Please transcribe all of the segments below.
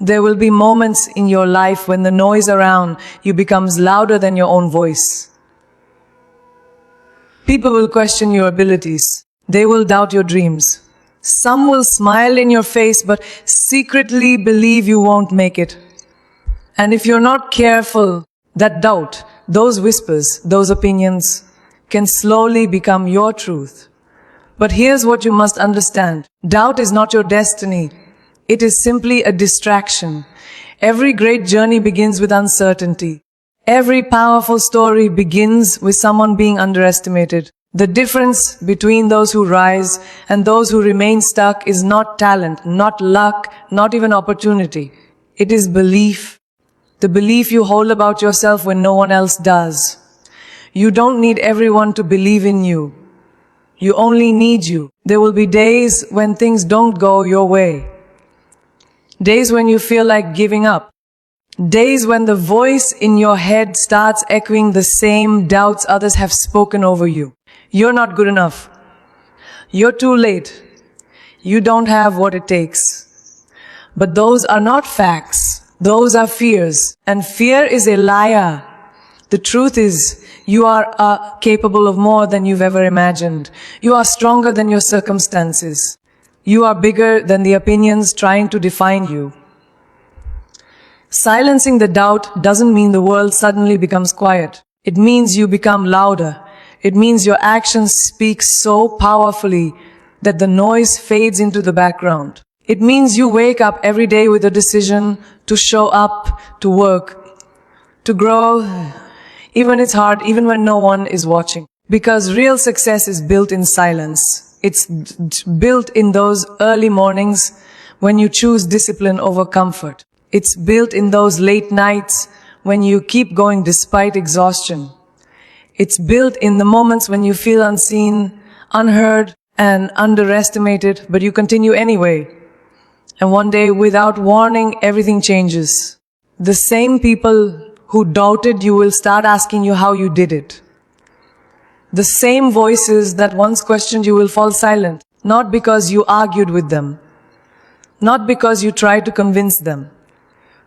There will be moments in your life when the noise around you becomes louder than your own voice. People will question your abilities. They will doubt your dreams. Some will smile in your face but secretly believe you won't make it. And if you're not careful, that doubt, those whispers, those opinions can slowly become your truth. But here's what you must understand. Doubt is not your destiny. It is simply a distraction. Every great journey begins with uncertainty. Every powerful story begins with someone being underestimated. The difference between those who rise and those who remain stuck is not talent, not luck, not even opportunity. It is belief. The belief you hold about yourself when no one else does. You don't need everyone to believe in you. You only need you. There will be days when things don't go your way. Days when you feel like giving up. Days when the voice in your head starts echoing the same doubts others have spoken over you. You're not good enough. You're too late. You don't have what it takes. But those are not facts. Those are fears. And fear is a liar. The truth is, you are capable of more than you've ever imagined. You are stronger than your circumstances. You are bigger than the opinions trying to define you. Silencing the doubt doesn't mean the world suddenly becomes quiet. It means you become louder. It means your actions speak so powerfully that the noise fades into the background. It means you wake up every day with a decision to show up, to work, to grow. Even it's hard, even when no one is watching. Because real success is built in silence. It's built in those early mornings when you choose discipline over comfort. It's built in those late nights when you keep going despite exhaustion. It's built in the moments when you feel unseen, unheard, and underestimated, but you continue anyway. And one day, without warning, everything changes. The same people who doubted you will start asking you how you did it. The same voices that once questioned you will fall silent, not because you argued with them, not because you tried to convince them,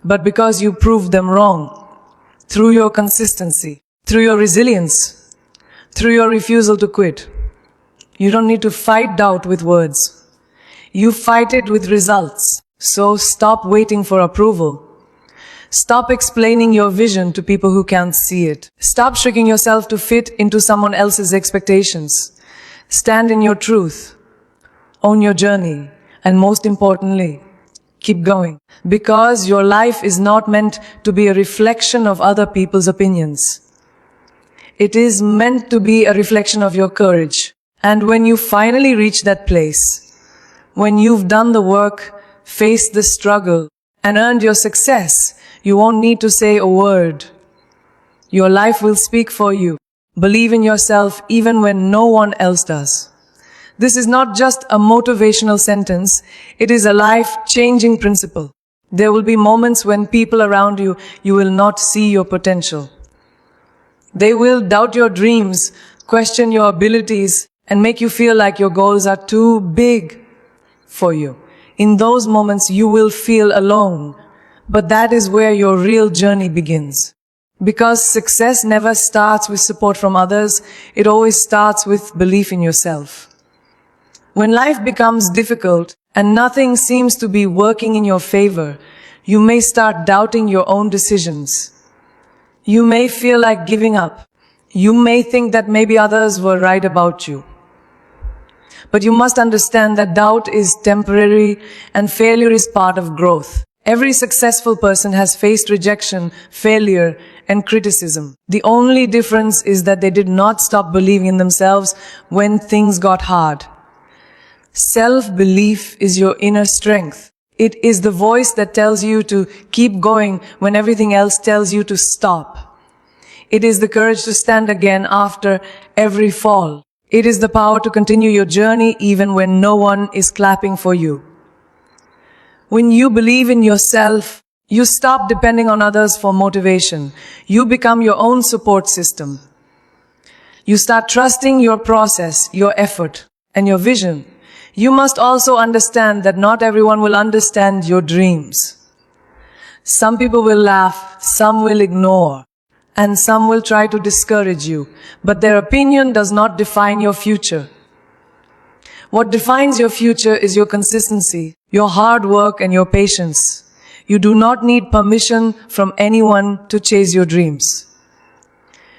but because you proved them wrong through your consistency, through your resilience, through your refusal to quit. You don't need to fight doubt with words. You fight it with results. So stop waiting for approval. Stop explaining your vision to people who can't see it. Stop shrinking yourself to fit into someone else's expectations. Stand in your truth. Own your journey. And most importantly, keep going. Because your life is not meant to be a reflection of other people's opinions. It is meant to be a reflection of your courage. And when you finally reach that place, when you've done the work, faced the struggle, and earned your success, you won't need to say a word. Your life will speak for you. Believe in yourself even when no one else does. This is not just a motivational sentence. It is a life-changing principle. There will be moments when people around you will not see your potential. They will doubt your dreams, question your abilities, and make you feel like your goals are too big for you. In those moments, you will feel alone. But that is where your real journey begins. Because success never starts with support from others, it always starts with belief in yourself. When life becomes difficult and nothing seems to be working in your favor, you may start doubting your own decisions. You may feel like giving up. You may think that maybe others were right about you. But you must understand that doubt is temporary and failure is part of growth. Every successful person has faced rejection, failure, and criticism. The only difference is that they did not stop believing in themselves when things got hard. Self-belief is your inner strength. It is the voice that tells you to keep going when everything else tells you to stop. It is the courage to stand again after every fall. It is the power to continue your journey even when no one is clapping for you. When you believe in yourself, you stop depending on others for motivation. You become your own support system. You start trusting your process, your effort, and your vision. You must also understand that not everyone will understand your dreams. Some people will laugh, some will ignore, and some will try to discourage you. But their opinion does not define your future. What defines your future is your consistency, your hard work, and your patience. You do not need permission from anyone to chase your dreams.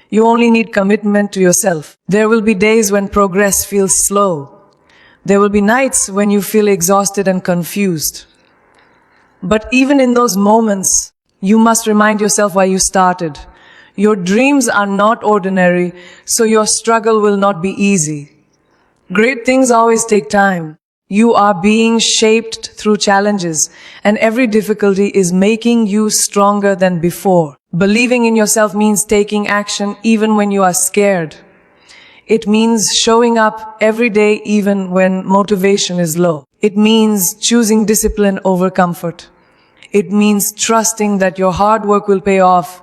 You only need commitment to yourself. There will be days when progress feels slow. There will be nights when you feel exhausted and confused. But even in those moments, you must remind yourself why you started. Your dreams are not ordinary, so your struggle will not be easy. Great things always take time. You are being shaped through challenges, and every difficulty is making you stronger than before. Believing in yourself means taking action even when you are scared. It means showing up every day even when motivation is low. It means choosing discipline over comfort. It means trusting that your hard work will pay off,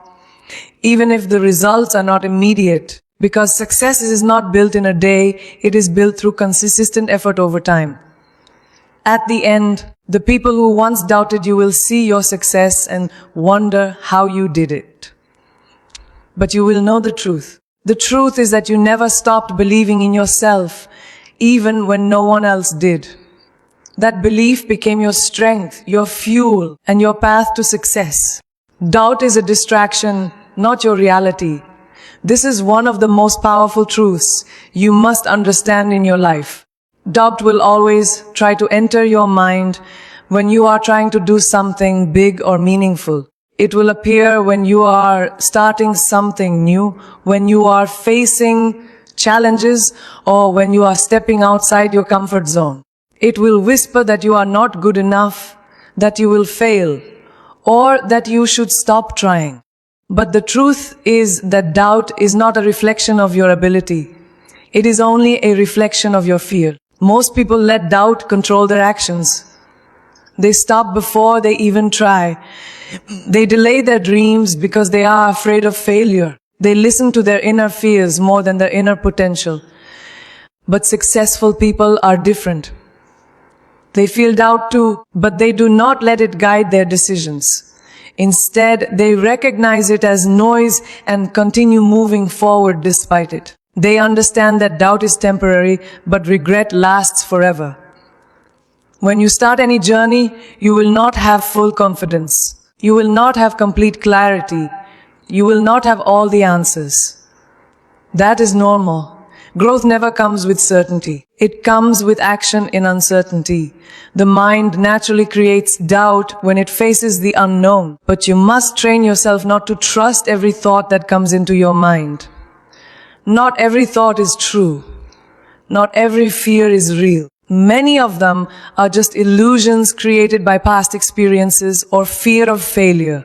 even if the results are not immediate. Because success is not built in a day, it is built through consistent effort over time. At the end, the people who once doubted you will see your success and wonder how you did it. But you will know the truth. The truth is that you never stopped believing in yourself, even when no one else did. That belief became your strength, your fuel, and your path to success. Doubt is a distraction, not your reality. This is one of the most powerful truths you must understand in your life. Doubt will always try to enter your mind when you are trying to do something big or meaningful. It will appear when you are starting something new, when you are facing challenges, or when you are stepping outside your comfort zone. It will whisper that you are not good enough, that you will fail, or that you should stop trying. But the truth is that doubt is not a reflection of your ability. It is only a reflection of your fear. Most people let doubt control their actions. They stop before they even try. They delay their dreams because they are afraid of failure. They listen to their inner fears more than their inner potential. But successful people are different. They feel doubt too, but they do not let it guide their decisions. Instead, they recognize it as noise and continue moving forward despite it. They understand that doubt is temporary, but regret lasts forever. When you start any journey, you will not have full confidence. You will not have complete clarity. You will not have all the answers. That is normal. Growth never comes with certainty. It comes with action in uncertainty. The mind naturally creates doubt when it faces the unknown, but you must train yourself not to trust every thought that comes into your mind. Not every thought is true. Not every fear is real. Many of them are just illusions created by past experiences or fear of failure.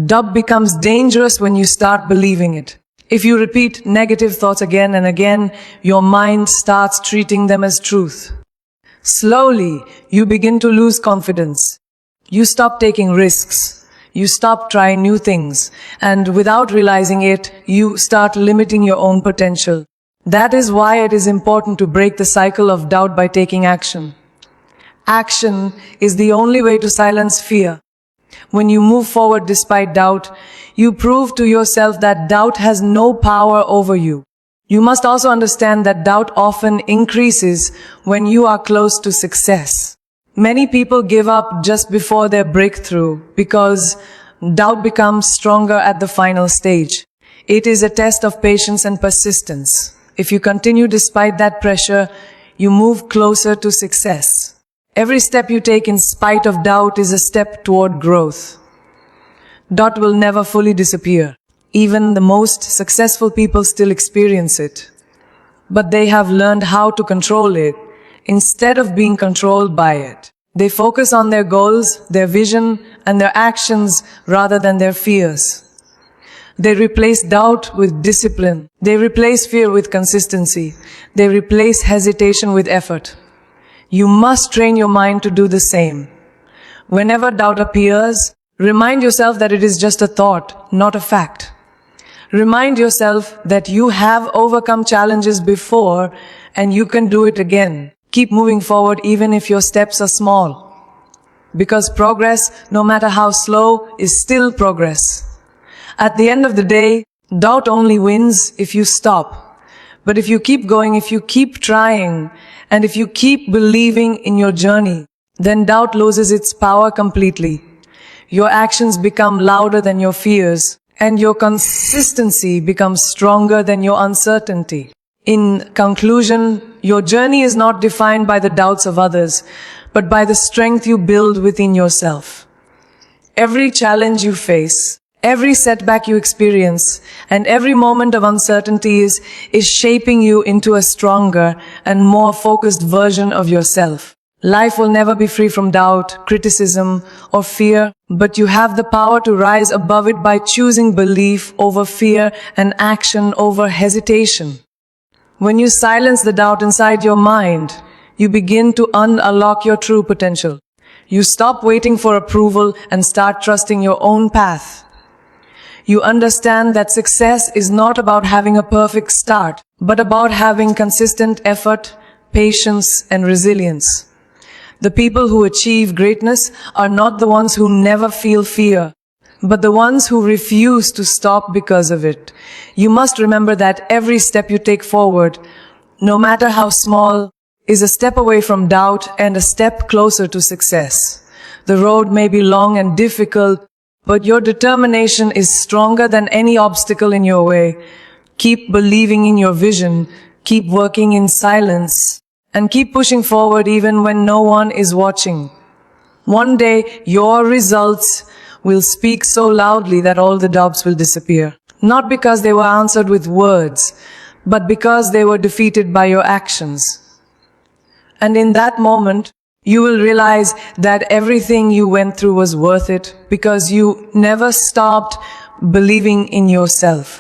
Doubt becomes dangerous when you start believing it. If you repeat negative thoughts again and again, your mind starts treating them as truth. Slowly, you begin to lose confidence. You stop taking risks. You stop trying new things. And without realizing it, you start limiting your own potential. That is why it is important to break the cycle of doubt by taking action. Action is the only way to silence fear. When you move forward despite doubt, you prove to yourself that doubt has no power over you. You must also understand that doubt often increases when you are close to success. Many people give up just before their breakthrough because doubt becomes stronger at the final stage. It is a test of patience and persistence. If you continue despite that pressure, you move closer to success. Every step you take in spite of doubt is a step toward growth. Doubt will never fully disappear. Even the most successful people still experience it. But they have learned how to control it instead of being controlled by it. They focus on their goals, their vision, and their actions rather than their fears. They replace doubt with discipline. They replace fear with consistency. They replace hesitation with effort. You must train your mind to do the same. Whenever doubt appears, remind yourself that it is just a thought, not a fact. Remind yourself that you have overcome challenges before and you can do it again. Keep moving forward even if your steps are small. Because progress, no matter how slow, is still progress. At the end of the day, doubt only wins if you stop. But if you keep going, if you keep trying, and if you keep believing in your journey, then doubt loses its power completely. Your actions become louder than your fears, and your consistency becomes stronger than your uncertainty. In conclusion, your journey is not defined by the doubts of others, but by the strength you build within yourself. Every challenge you face, every setback you experience, and every moment of uncertainty is shaping you into a stronger and more focused version of yourself. Life will never be free from doubt, criticism, or fear, but you have the power to rise above it by choosing belief over fear and action over hesitation. When you silence the doubt inside your mind, you begin to unlock your true potential. You stop waiting for approval and start trusting your own path. You understand that success is not about having a perfect start, but about having consistent effort, patience, and resilience. The people who achieve greatness are not the ones who never feel fear, but the ones who refuse to stop because of it. You must remember that every step you take forward, no matter how small, is a step away from doubt and a step closer to success. The road may be long and difficult, but your determination is stronger than any obstacle in your way. Keep believing in your vision, keep working in silence, and keep pushing forward even when no one is watching. One day, your results will speak so loudly that all the doubts will disappear. Not because they were answered with words, but because they were defeated by your actions. And in that moment, you will realize that everything you went through was worth it because you never stopped believing in yourself.